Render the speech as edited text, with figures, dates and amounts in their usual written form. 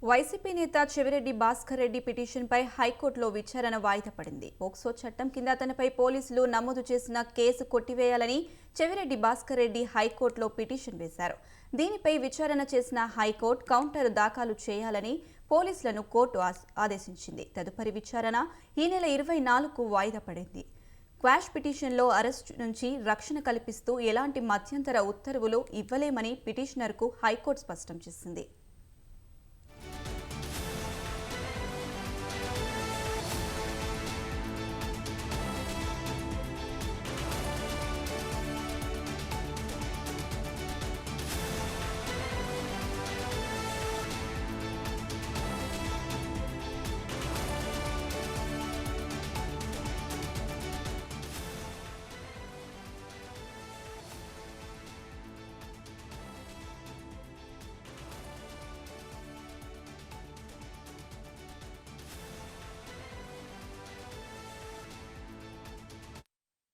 YCP నేత చెవిరెడ్డి భాస్కర్ రెడ్డి పిటిషన్పై హైకోర్టులో విచారణ వాయిదా పడింది. పోక్సో చట్టం కింద అతనిపై పోలీసులు నమోదు చేసిన కేసు కొట్టివేయాలని చెవిరెడ్డి భాస్కర్ రెడ్డి హైకోర్టులో పిటిషన్ వేశారు. దీనిపై విచారణ చేసిన హైకోర్టు కౌంటర్ దాఖలు చేయాలని పోలీసులను కోర్టు ఆదేశించింది. తదుపరి విచారణ ఈ నెల 24కు వాయిదా పడింది. క్వాష్ పిటిషన్లో అరెస్టు నుంచి రక్షణ కల్పిస్తూ ఎలాంటి మధ్యంతర ఉత్తర్వులు ఇవ్వలేమని పిటిషనర్కు హైకోర్టు స్పష్టం చేసింది.